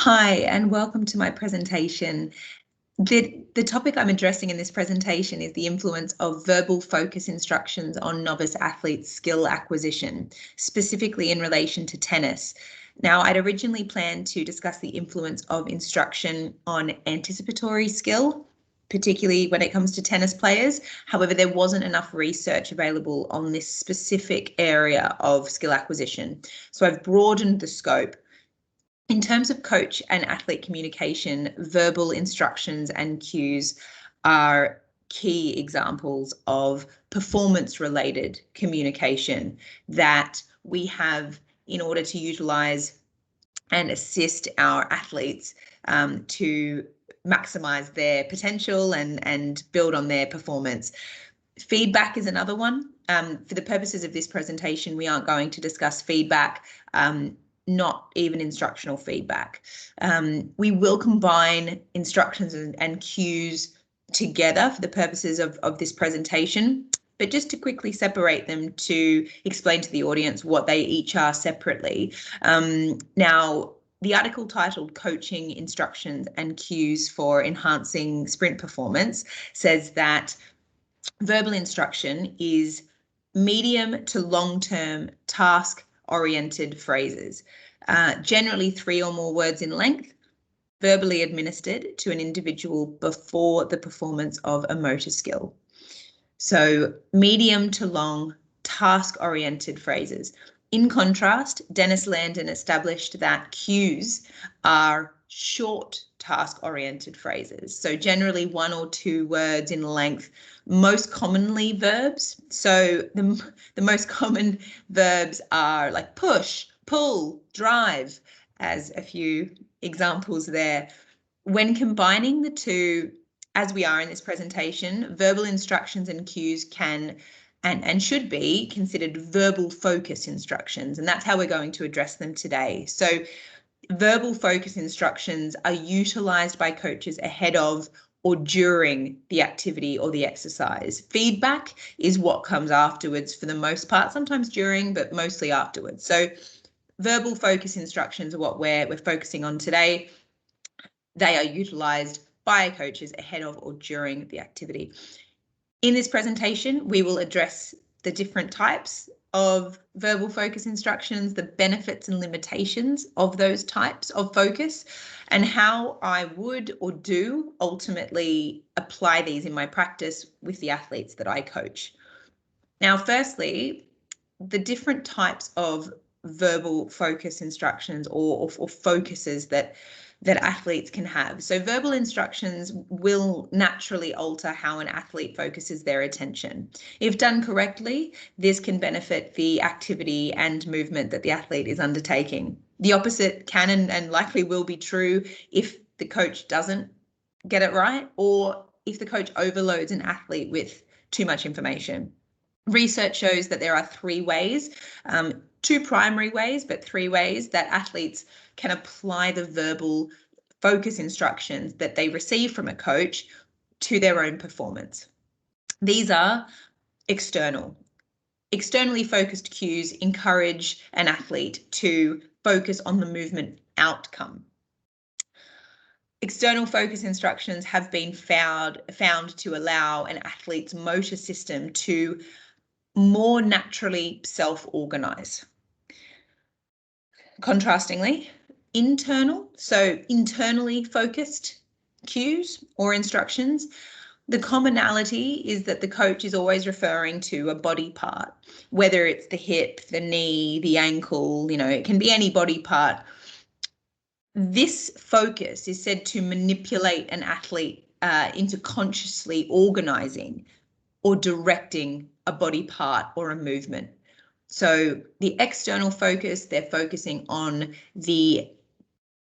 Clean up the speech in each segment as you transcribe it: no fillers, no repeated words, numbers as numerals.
Hi, and welcome to my presentation. The topic I'm addressing in this presentation is the influence of verbal focus instructions on novice athletes' skill acquisition, specifically in relation to tennis. Now, I'd originally planned to discuss the influence of instruction on anticipatory skill, particularly when it comes to tennis players. However, there wasn't enough research available on this specific area of skill acquisition. So I've broadened the scope. In terms of coach and athlete communication, verbal instructions and cues are key examples of performance-related communication that we have in order to utilize and assist our athletes to maximize their potential and build on their performance. Feedback is another one. For the purposes of this presentation, we aren't going to discuss feedback, not even instructional feedback. We will combine instructions and cues together for the purposes of this presentation, but just to quickly separate them to explain to the audience what they each are separately. Now, the article titled Coaching Instructions and Cues for Enhancing Sprint Performance says that verbal instruction is medium to long-term task-oriented phrases, generally 3 or more words in length, verbally administered to an individual before the performance of a motor skill. So medium to long task-oriented phrases. In contrast, Dennis Landon established that cues are short task-oriented phrases. So generally 1 or 2 words in length, most commonly verbs. So the most common verbs are like push, pull, drive, as a few examples there. When combining the two, as we are in this presentation, verbal instructions and cues can and should be considered verbal focus instructions, and that's how we're going to address them today. So verbal focus instructions are utilized by coaches ahead of or during the activity or the exercise. Feedback is what comes afterwards for the most part, sometimes during, but mostly afterwards. So verbal focus instructions are what we're focusing on today. They are utilized by coaches ahead of or during the activity. In this presentation, we will address the different types of verbal focus instructions, the benefits and limitations of those types of focus, and how I would or do ultimately apply these in my practice with the athletes that I coach. Now, firstly, the different types of verbal focus instructions or focuses that athletes can have. So verbal instructions will naturally alter how an athlete focuses their attention. If done correctly, this can benefit the activity and movement that the athlete is undertaking. The opposite can and likely will be true if the coach doesn't get it right, or if the coach overloads an athlete with too much information. Research shows that there are 3 ways, 2 primary ways, but 3 ways that athletes can apply the verbal focus instructions that they receive from a coach to their own performance. These are external. Externally focused cues encourage an athlete to focus on the movement outcome. External focus instructions have been found to allow an athlete's motor system to more naturally self-organize. Contrastingly, internal, so internally focused cues or instructions, the commonality is that the coach is always referring to a body part, whether it's the hip, the knee, the ankle, it can be any body part. This focus is said to manipulate an athlete into consciously organizing or directing a body part or a movement. So the external focus, they're focusing on the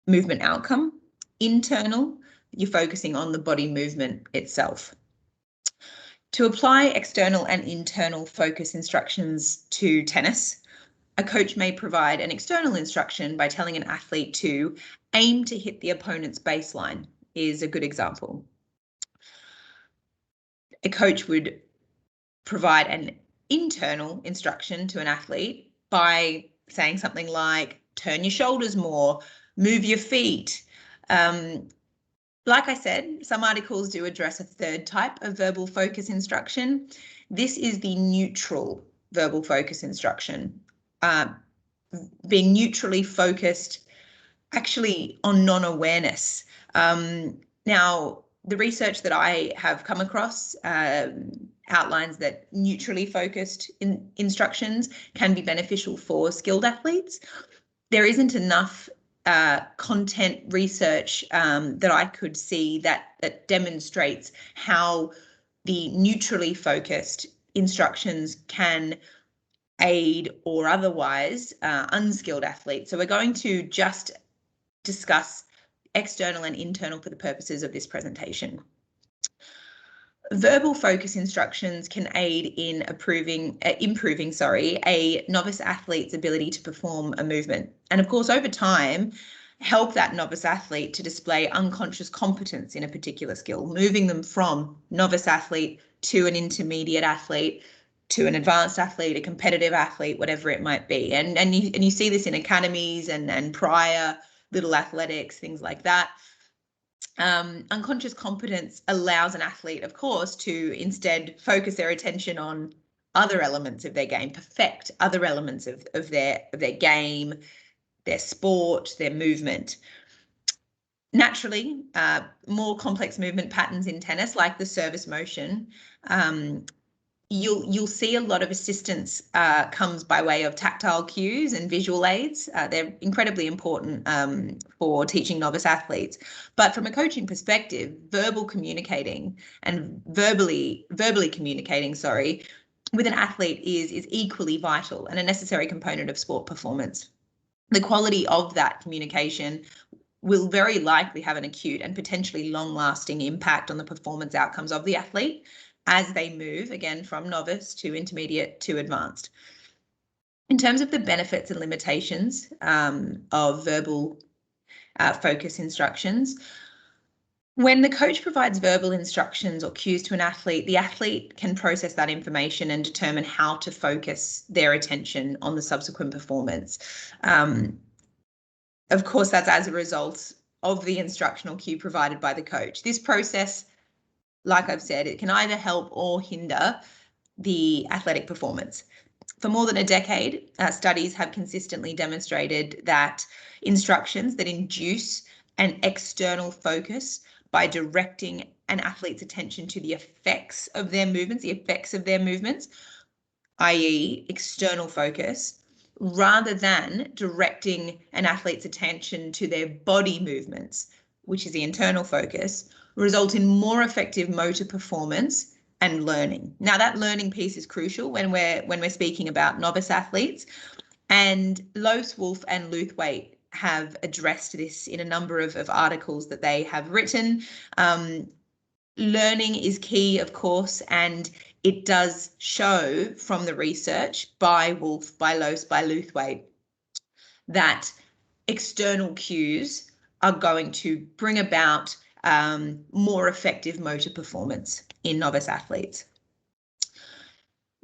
movement outcome. Internal, you're focusing on the body movement itself. To apply external and internal focus instructions to tennis, a coach may provide an external instruction by telling an athlete to aim to hit the opponent's baseline, is a good example. A coach would provide an internal instruction to an athlete by saying something like turn your shoulders more, move your feet, Like I said, some articles do address a third type of verbal focus instruction. This is the neutral verbal focus instruction, being neutrally focused actually on non-awareness. Now, the research that I have come across outlines that neutrally focused instructions can be beneficial for skilled athletes. There isn't enough content research that I could see that demonstrates how the neutrally focused instructions can aid or otherwise unskilled athletes. So we're going to just discuss external and internal for the purposes of this presentation. Verbal focus instructions can aid in improving a novice athlete's ability to perform a movement. And of course, over time, help that novice athlete to display unconscious competence in a particular skill, moving them from novice athlete to an intermediate athlete, to an advanced athlete, a competitive athlete, whatever it might be. And you see this in academies and prior little athletics, things like that. Unconscious competence allows an athlete, of course, to instead focus their attention on other elements of their game, perfect other elements of their game, their sport, their movement. Naturally, more complex movement patterns in tennis, like the service motion, you'll see a lot of assistance comes by way of tactile cues and visual aids. They're incredibly important for teaching novice athletes. But from a coaching perspective, verbally communicating, with an athlete is equally vital and a necessary component of sport performance. The quality of that communication will very likely have an acute and potentially long-lasting impact on the performance outcomes of the athlete as they move, again, from novice to intermediate to advanced. In terms of the benefits and limitations of verbal focus instructions, when the coach provides verbal instructions or cues to an athlete, the athlete can process that information and determine how to focus their attention on the subsequent performance. Of course, that's as a result of the instructional cue provided by the coach. This process, like I've said, it can either help or hinder the athletic performance. For more than a decade, studies have consistently demonstrated that instructions that induce an external focus by directing an athlete's attention to the effects of their movements, i.e. external focus, rather than directing an athlete's attention to their body movements, which is the internal focus, result in more effective motor performance and learning. Now, that learning piece is crucial when we're speaking about novice athletes, and Lose, Wolf and Luthwaite have addressed this in a number of articles that they have written. Learning is key, of course, and it does show from the research by Wolf, by Lose, by Luthwaite, that external cues are going to bring about more effective motor performance in novice athletes.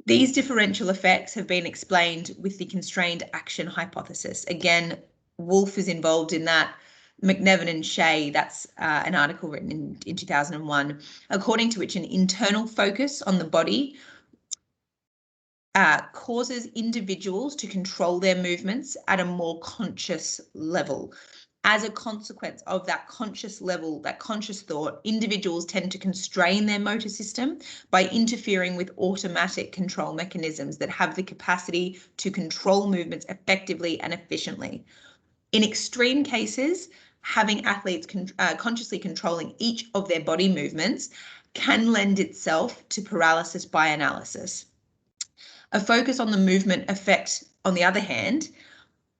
These differential effects have been explained with the constrained action hypothesis. Again, Wolf is involved in that. McNevin and Shea, that's an article written in 2001, according to which an internal focus on the body causes individuals to control their movements at a more conscious level. As a consequence of that conscious level, that conscious thought, individuals tend to constrain their motor system by interfering with automatic control mechanisms that have the capacity to control movements effectively and efficiently. In extreme cases, having athletes consciously controlling each of their body movements can lend itself to paralysis by analysis. A focus on the movement effect, on the other hand,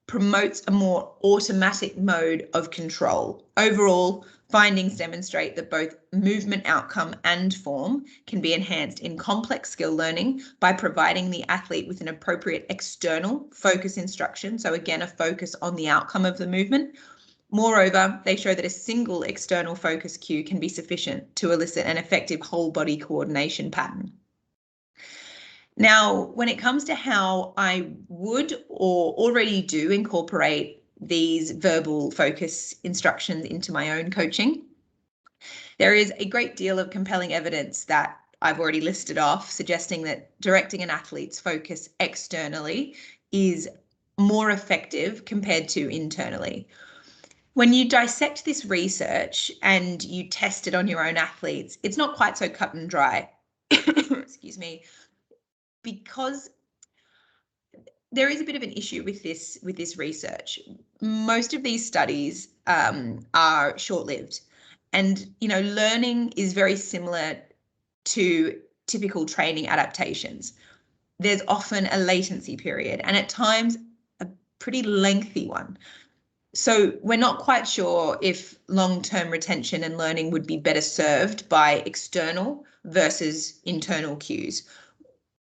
promotes a more automatic mode of control. Overall, findings demonstrate that both movement outcome and form can be enhanced in complex skill learning by providing the athlete with an appropriate external focus instruction. So again, a focus on the outcome of the movement. Moreover, they show that a single external focus cue can be sufficient to elicit an effective whole body coordination pattern. Now, when it comes to how I would or already do incorporate these verbal focus instructions into my own coaching. There is a great deal of compelling evidence that I've already listed off, suggesting that directing an athlete's focus externally is more effective compared to internally. When you dissect this research and you test it on your own athletes, it's not quite so cut and dry. Excuse me, because there is a bit of an issue with this research. Most of these studies are short-lived, and learning is very similar to typical training adaptations. There's often a latency period, and at times a pretty lengthy one. So we're not quite sure if long-term retention and learning would be better served by external versus internal cues.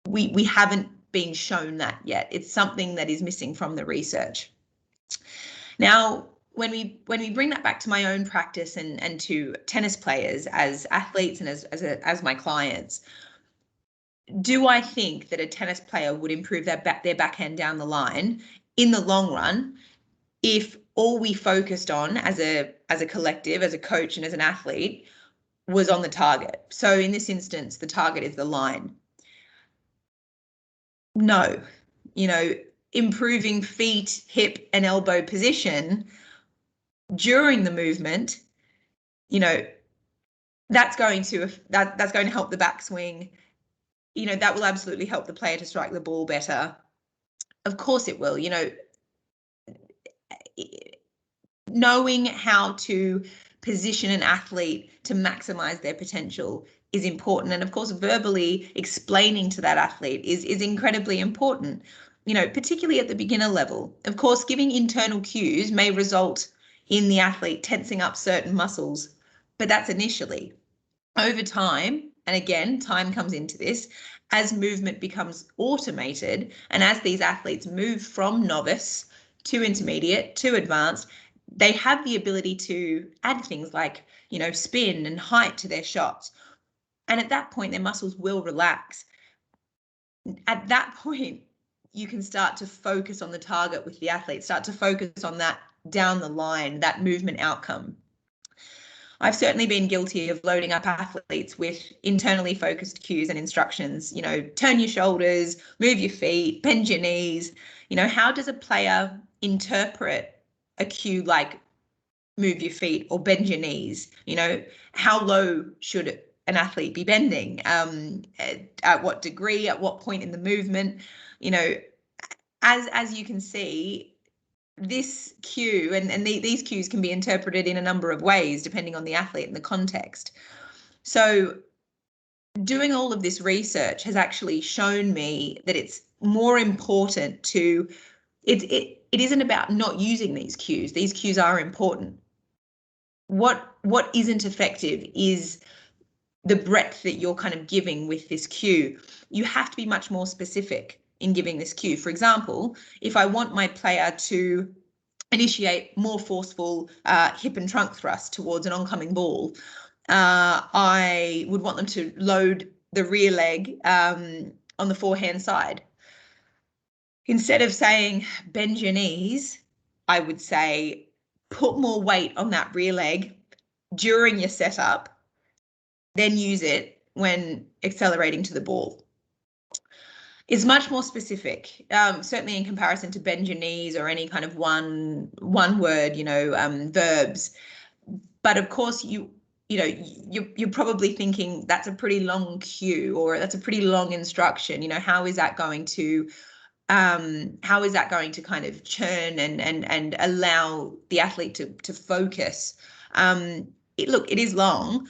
We haven't been shown that yet. It's something that is missing from the research. Now, when we bring that back to my own practice and to tennis players as athletes and as my clients, do I think that a tennis player would improve their backhand down the line in the long run if all we focused on as a collective, as a coach and as an athlete, was on the target? So in this instance, the target is the line. No, improving feet, hip and elbow position during the movement, that's going to help the backswing. That will absolutely help the player to strike the ball better. Of course it will. Knowing how to position an athlete to maximize their potential is important. And of course, verbally explaining to that athlete is incredibly important, particularly at the beginner level. Of course, giving internal cues may result in the athlete tensing up certain muscles, but that's initially. Over time, and again, time comes into this, as movement becomes automated and as these athletes move from novice to intermediate to advanced, they have the ability to add things like, spin and height to their shots. And at that point, their muscles will relax. At that point, you can start to focus on the target with the athlete, start to focus on that down the line, that movement outcome. I've certainly been guilty of loading up athletes with internally focused cues and instructions, turn your shoulders, move your feet, bend your knees. How does a player interpret a cue like move your feet or bend your knees? How low should an athlete be bending? At what degree, at what point in the movement? As you can see, this cue and these cues can be interpreted in a number of ways depending on the athlete and the context. So doing all of this research has actually shown me that it's more important to, it isn't about not using these cues. These cues are important. What isn't effective is the breadth that you're kind of giving with this cue. You have to be much more specific in giving this cue. For example, if I want my player to initiate more forceful hip and trunk thrust towards an oncoming ball, I would want them to load the rear leg on the forehand side. Instead of saying bend your knees, I would say put more weight on that rear leg during your setup, then use it when accelerating to the ball. It's much more specific, certainly in comparison to bend your knees or any kind of one word, verbs. But of course, you're probably thinking that's a pretty long cue or that's a pretty long instruction. How is that going to kind of churn and allow the athlete to focus? It is long,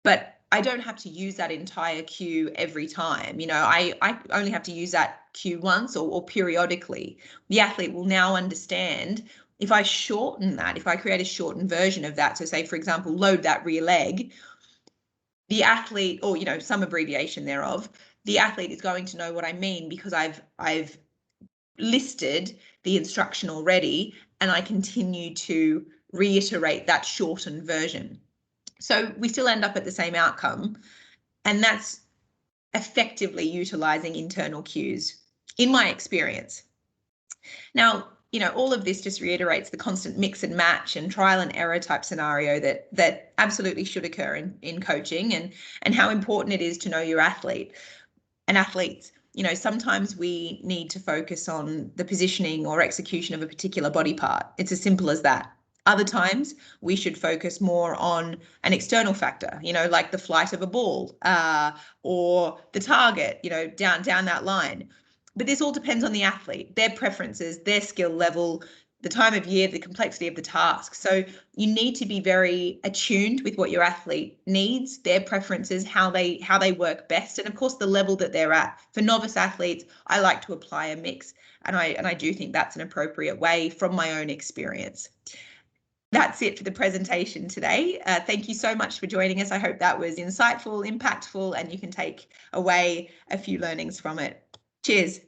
but I don't have to use that entire cue every time. I only have to use that cue once or periodically. The athlete will now understand if I shorten that, if I create a shortened version of that. So say, for example, load that rear leg, the athlete, or, some abbreviation thereof, the athlete is going to know what I mean because I've listed the instruction already and I continue to reiterate that shortened version. So we still end up at the same outcome, and that's effectively utilizing internal cues, in my experience. Now, all of this just reiterates the constant mix and match and trial and error type scenario that absolutely should occur in coaching, and how important it is to know your athlete and athletes. Sometimes we need to focus on the positioning or execution of a particular body part. It's as simple as that. Other times we should focus more on an external factor, like the flight of a ball or the target, down that line. But this all depends on the athlete, their preferences, their skill level, the time of year, the complexity of the task. So you need to be very attuned with what your athlete needs, their preferences, how they work best, and of course the level that they're at. For novice athletes, I like to apply a mix, and I do think that's an appropriate way from my own experience. That's it for the presentation today. Thank you so much for joining us. I hope that was insightful, impactful, and you can take away a few learnings from it. Cheers.